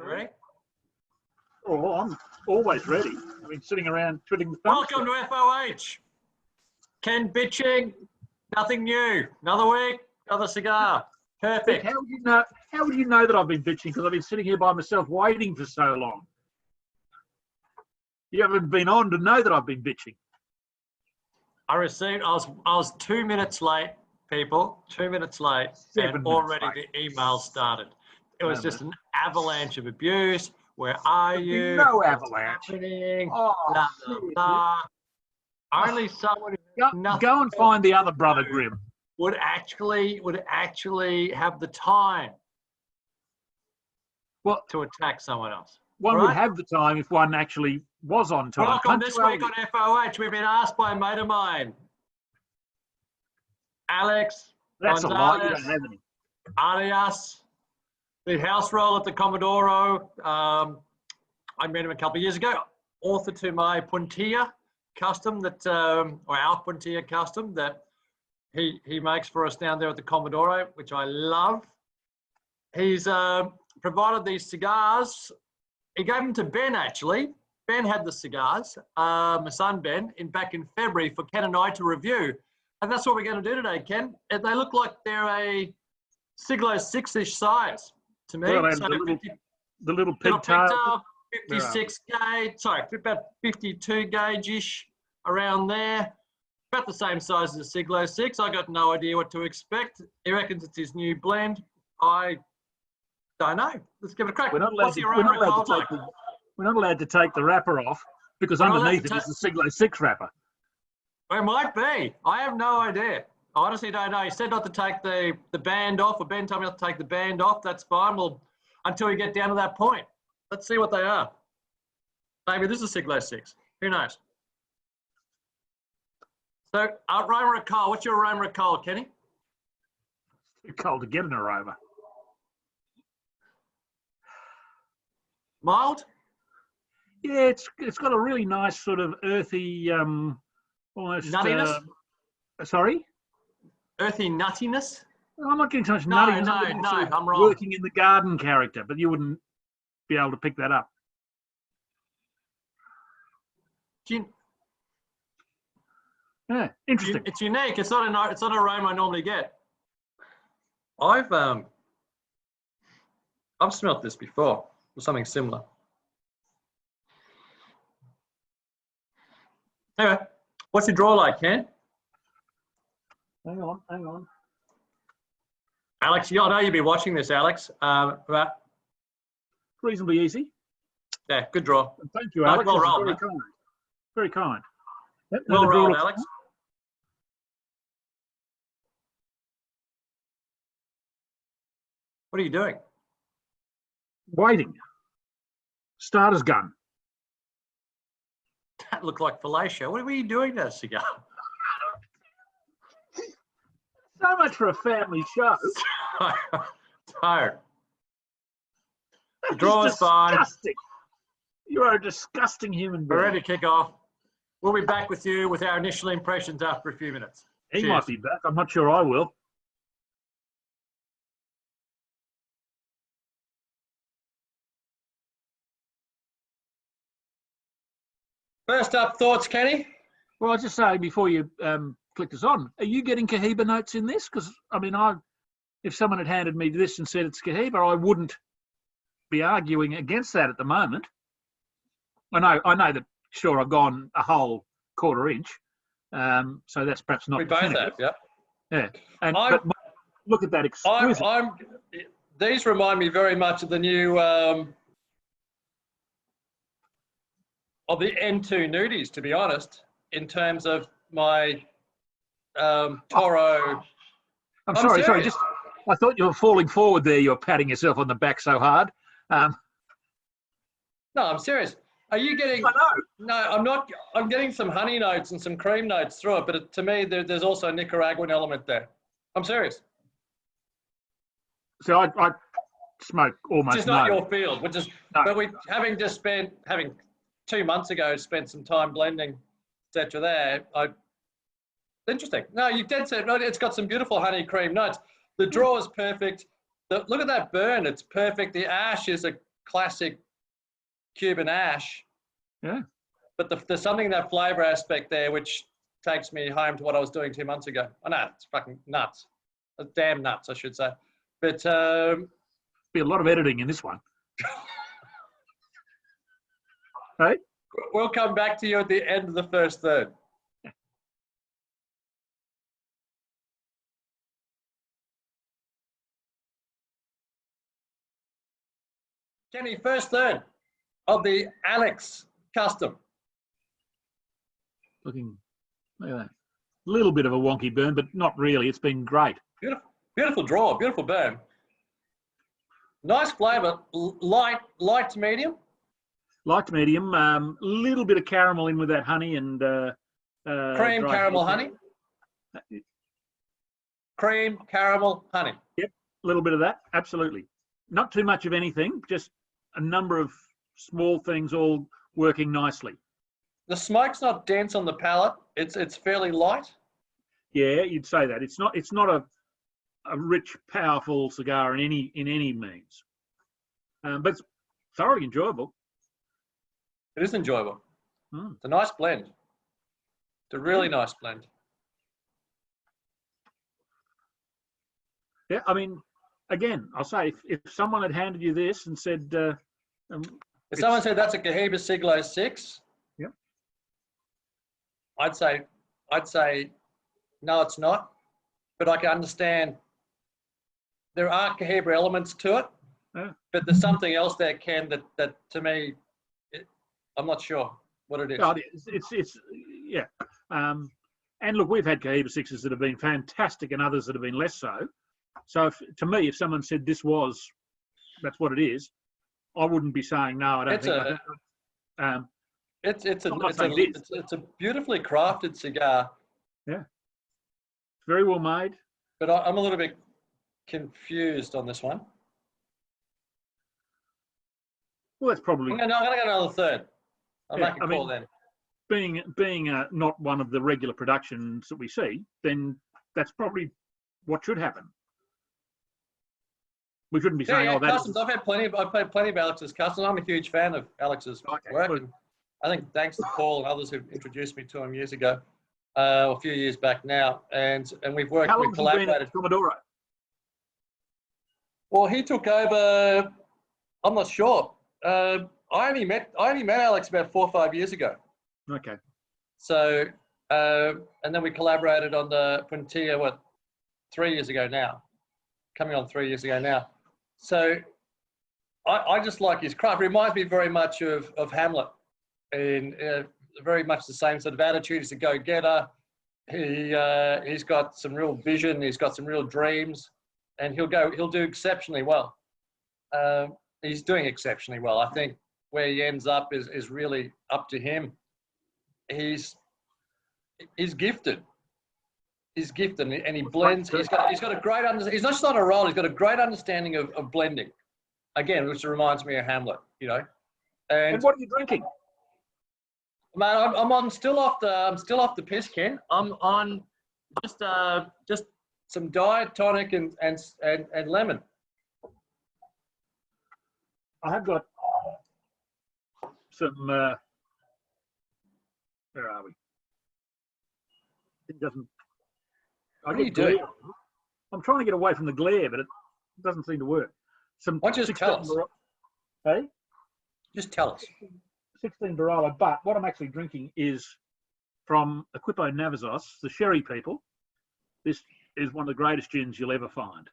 Ready? Oh, I'm always ready. I've been sitting around twiddling the thumbs. Welcome to FOH. Ken bitching, nothing new. Another week, another cigar. Perfect. How would you know? How would you know that I've been bitching? Because I've been sitting here by myself waiting for so long. You haven't been on to know that I've been bitching. I was 2 minutes late, people. 2 minutes late, 7 and minutes already late. the email started. It was No, just an avalanche of abuse. Where are There'd be you? no What's avalanche. happening? Oh, Blah, blah, blah. Only someone who go and find the other to brother do Grimm. would actually have the time Well, to attack someone else. one Right? would have the time if one actually was on time. Welcome this week on FOH. We've been asked by a mate of mine, Alex That's a lie. You Gonzalez, don't have any. alias the house roll at the Commodoro. I met him a couple of years ago. Author to my Puntilla custom that, or our Puntilla custom that he makes for us down there at the Commodoro, which I love. He's provided these cigars. He gave them to Ben, actually. Ben had the cigars, my son Ben, back in February for Ken and I to review. And that's what we're going to do today, Ken. And they look like they're a Siglo 6-ish size to me. Well, so the little pigtail. 56 gauge, sorry, about 52 gauge-ish around there. About the same size as a Siglo 6. I got no idea what to expect. He reckons it's his new blend. I don't know. Let's give it a crack. We're not allowed to take the wrapper off because underneath it is the Siglo 6 wrapper. It might be. I have no idea. I honestly don't know. He said not to take the band off, or Ben told me not to take the band off. That's fine. Well, until we get down to that point. Let's see what they are. Maybe this is a Siglo 6. Who knows? So, aroma recall. What's your aroma recall, Kenny? Too cold to get an aroma. Mild? Yeah, it's got a really nice sort of earthy, almost nuttiness. Sorry, Earthy nuttiness. I'm not getting so much No, nuttiness. I'm wrong. Working in the garden character, but you wouldn't be able to pick that up. Yeah, interesting. It's unique. It's not an aroma I normally get. I've smelt this before, or something similar. Anyway, what's your draw like, Ken? Hang on. Alex, I know you'll be watching this, Alex. But Reasonably easy. yeah, good draw. And thank you, Alex. Well rolled, very kind. Very kind. Well rolled, Alex. What are you doing? Waiting. Starter's gun. That looked like fellatio. What were you doing to that cigar? So much for a family show. Tired. The draw is fine. You are a disgusting human being. We're ready to kick off. We'll be back with you with our initial impressions after a few minutes. He Cheers. might be back. I'm not sure I will. First up, thoughts, Kenny? Well, I'll just say before you click us on, are you getting Cohiba notes in this? Because, I mean, if someone had handed me this and said it's Cohiba, I wouldn't be arguing against that at the moment. I know that, sure, I've gone a whole quarter inch, so that's perhaps not. We both have, yeah. Yeah, but look at that exquisite. These remind me very much of the new of the N2 nudies, to be honest, in terms of my Toro. I'm sorry. I thought you were falling forward there. You're patting yourself on the back so hard. No, I'm serious. Are you getting? I know. No, I'm not. I'm getting some honey notes and some cream notes through it, but to me, there's also a Nicaraguan element there. I'm serious. So I smoke almost. It's just not your field, which is. No. But having 2 months ago spent some time blending, etc. There, interesting. No, you did say no. It's got some beautiful honey cream notes. The draw is perfect. Look at that burn. It's perfect. The ash is a classic Cuban ash. Yeah. But there's something in that flavour aspect there which takes me home to what I was doing 2 months ago. Oh no, it's fucking nuts. Damn nuts, I should say. But Be a lot of editing in this one. Hey? We'll come back to you at the end of the first third. Kenny, first third of the Alex Custom. Look at that. A little bit of a wonky burn, but not really. It's been great. Beautiful draw, beautiful burn. Nice flavour, light to medium. Light to medium. Little bit of caramel in with that honey and Cream, caramel, honey. Cream, caramel, honey. Yep, a little bit of that. Absolutely. Not too much of anything. Just a number of small things all working nicely. The smoke's not dense on the palate. It's fairly light. Yeah, you'd say that. It's not a rich, powerful cigar in any means, but it's thoroughly enjoyable. It is enjoyable. It's a nice blend. It's a really nice blend. Yeah, I mean, again, I'll say if someone had handed you this and said, if someone said that's a Cohiba Siglo 6, yeah, I'd say no, it's not. But I can understand there are Cohiba elements to it, but there's something else there, Ken, that to me, I'm not sure what it is. Oh, it's yeah. And look, we've had Cohiba 6s that have been fantastic and others that have been less so. So to me, if someone said that's what it is, I wouldn't be saying no. I don't think. It's a beautifully crafted cigar. Yeah, very well made. But I'm a little bit confused on this one. Well, that's probably. I'm going to go another third. I'll make a call then. Being not one of the regular productions that we see, then that's probably what should happen. We shouldn't be saying, customs. I've had plenty of Alex's customs. I'm a huge fan of Alex's work. And I think thanks to Paul and others who introduced me to him years ago, a few years back now, and we've worked. How long have you been at Commodoro? Well, he took over. I'm not sure. I only met Alex about 4 or 5 years ago. Okay. So, and then we collaborated on the Puntilla, 3 years ago now, coming on 3 years ago now. So, I just like his craft. It reminds me very much of Hamlet, in very much the same sort of attitude. He's a go-getter. He's got some real vision. He's got some real dreams, and he'll do exceptionally well. He's doing exceptionally well. I think where he ends up is really up to him. He's gifted. He's gifted, and he blends. He's got a great understanding. He's not just on a roll. He's got a great understanding of blending. Again, which reminds me of Hamlet. And what are you drinking? Man, I'm still off the piss, Ken. I'm on just some diet tonic and lemon. I have got some. Where are we? It doesn't. What are you doing? I'm trying to get away from the glare, but it doesn't seem to work. Why don't you just tell us? Hey? Just tell us. 16 Barolo, but what I'm actually drinking is from Equipo Navazos, the Sherry people. This is one of the greatest gins you'll ever find.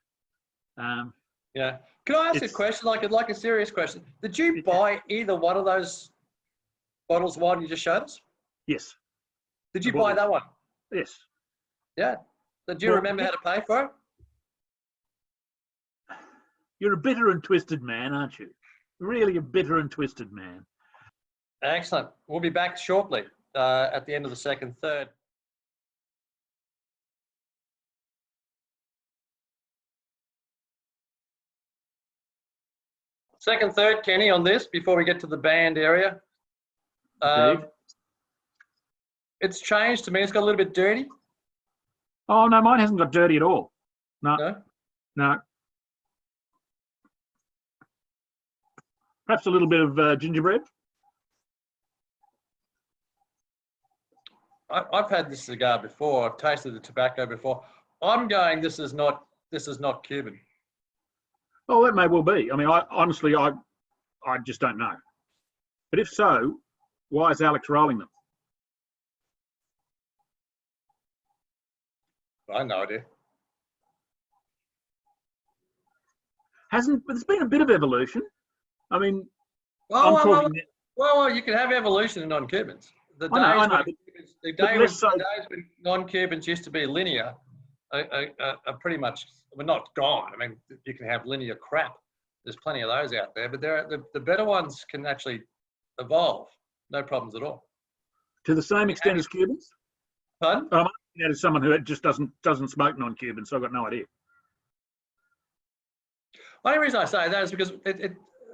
Yeah. Can I ask a question, like a serious question? Did you buy either one of those bottles of wine you just showed us? Yes. Did you buy that one? Yes. Yeah. So do you remember how to pay for it? You're a bitter and twisted man, aren't you? Really a bitter and twisted man. Excellent. We'll be back shortly at the end of the second third. Second third, Kenny, on this before we get to the band area. It's changed to me. It's got a little bit dirty. Oh, no, mine hasn't got dirty at all. No. Perhaps a little bit of gingerbread. I've had this cigar before. I've tasted the tobacco before. I'm going, this is not Cuban. Oh, that may well be. I mean, honestly, I just don't know. But if so, why is Alex rolling them? I have no idea. But there's been a bit of evolution. I mean, well, you can have evolution in non-Cubans. The days when non-Cubans used to be linear are pretty much, we're not gone. I mean, you can have linear crap. There's plenty of those out there, but the better ones can actually evolve. No problems at all. To the same extent as Cubans? Pardon? I'm asking that as someone who just doesn't smoke non-Cuban, so I've got no idea. The only reason I say that is because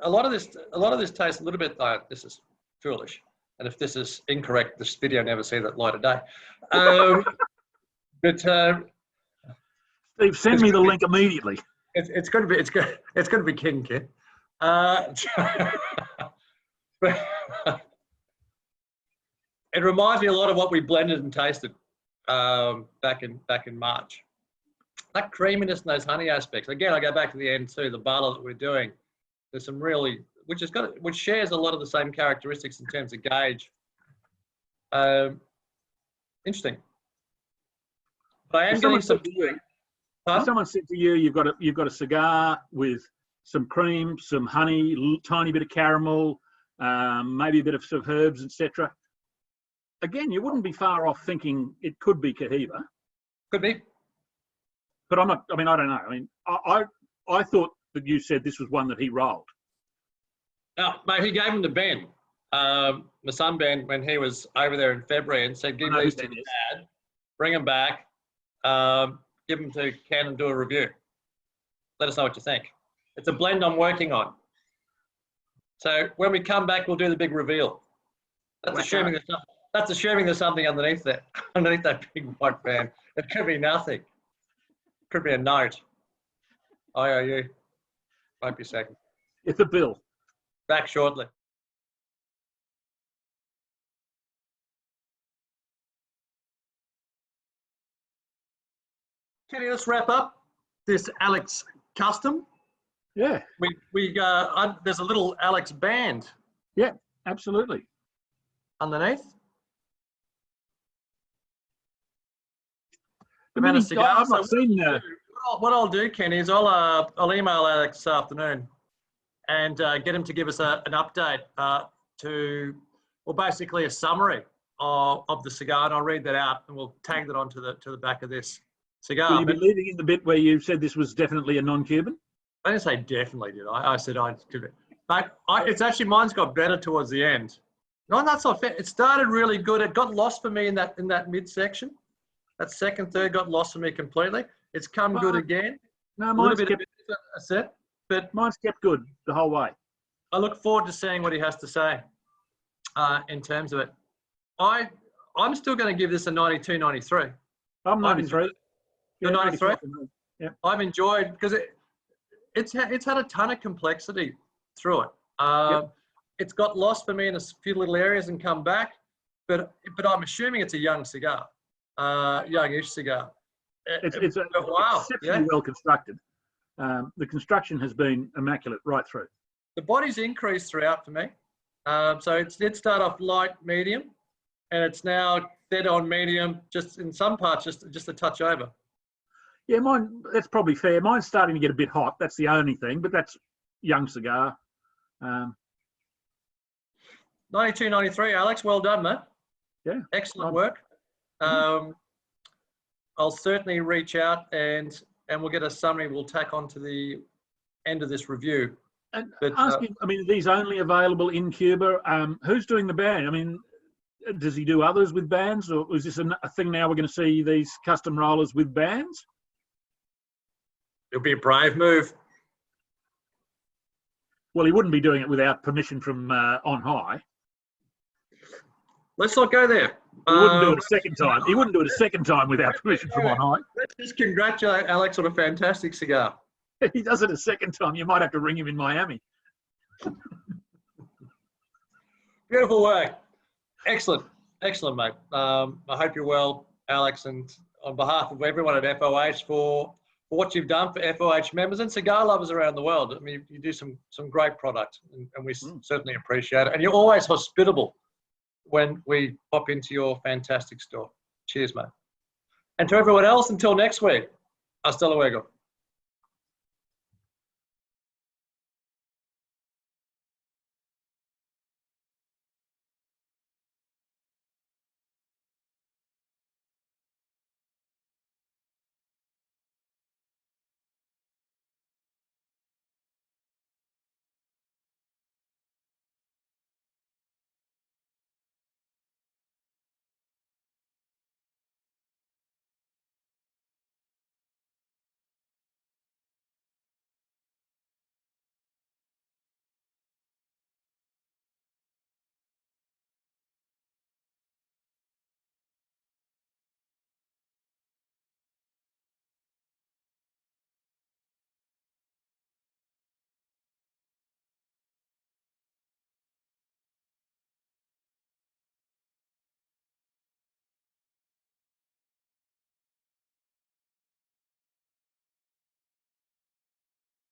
a lot of this tastes a little bit like, this is foolish. And if this is incorrect, this video never see that light of day. But Steve, send me the link immediately. It's going to be King Kid. It reminds me a lot of what we blended and tasted back in March. That creaminess and those honey aspects. Again, I go back to the end too. The barley that we're doing, there's some really, which shares a lot of the same characteristics in terms of gauge. Interesting. But I am getting some. If someone said to you, you've got a cigar with some cream, some honey, tiny bit of caramel, maybe a bit of sort of herbs, etc. Again, you wouldn't be far off thinking it could be Cohiba. Could be. But I'm not. I mean, I don't know. I mean, I thought that you said this was one that he rolled. No, mate, he gave him to Ben, my son Ben, when he was over there in February, and said, "Give these to Dad, bring them back, give them to Ken, and do a review. Let us know what you think." It's a blend I'm working on. So when we come back, we'll do the big reveal. That's assuming there's something underneath that, underneath that big white band. It could be nothing. Could be a note. IOU. Won't be a second. It's a bill. Back shortly. Kenny, let's wrap up this Alex custom. Yeah. There's a little Alex band. Yeah, absolutely. Underneath. I've not seen. What I'll do, Kenny, is I'll email Alex this afternoon and get him to give us an update basically a summary of the cigar, and I'll read that out and we'll tag that onto the back of this cigar. Will you be leaving in the bit where you said this was definitely a non-Cuban? I didn't say definitely, did I? I said I could. But it's actually, mine's got better towards the end. No, that's not fair. It started really good. It got lost for me in that midsection. That second, third got lost for me completely. It's come good again. No, mine's kept good the whole way. I look forward to seeing what he has to say in terms of it. I'm still going to give this a 92, 93. I'm 93. You're 93? Yeah. I've enjoyed, because it's had a ton of complexity through it. It's got lost for me in a few little areas and come back, but I'm assuming it's a young cigar, youngish cigar. It's exceptionally well constructed. The construction has been immaculate right through. The body's increased throughout for me. So it did start off light, medium, and it's now dead on medium, just in some parts, just a touch over. Yeah, that's probably fair. Mine's starting to get a bit hot. That's the only thing, but that's young cigar. 92, 93, Alex. Well done, mate. Yeah. Excellent work. I'll certainly reach out and we'll get a summary we'll tack on to the end of this review. And asking, are these only available in Cuba? Who's doing the band? I mean, does he do others with bands, or is this a thing now we're going to see these custom rollers with bands? It'll be a brave move. Well, he wouldn't be doing it without permission from on high. Let's not go there. He wouldn't do it a second time. He wouldn't do it a second time without permission from on high. Let's just congratulate Alex on a fantastic cigar. If he does it a second time, you might have to ring him in Miami. Beautiful work. Excellent. Excellent, mate. I hope you're well, Alex, and on behalf of everyone at FOH for what you've done for FOH members and cigar lovers around the world. I mean, you do some great product, and we certainly appreciate it. And you're always hospitable when we pop into your fantastic store. Cheers, mate. And to everyone else, until next week, hasta luego.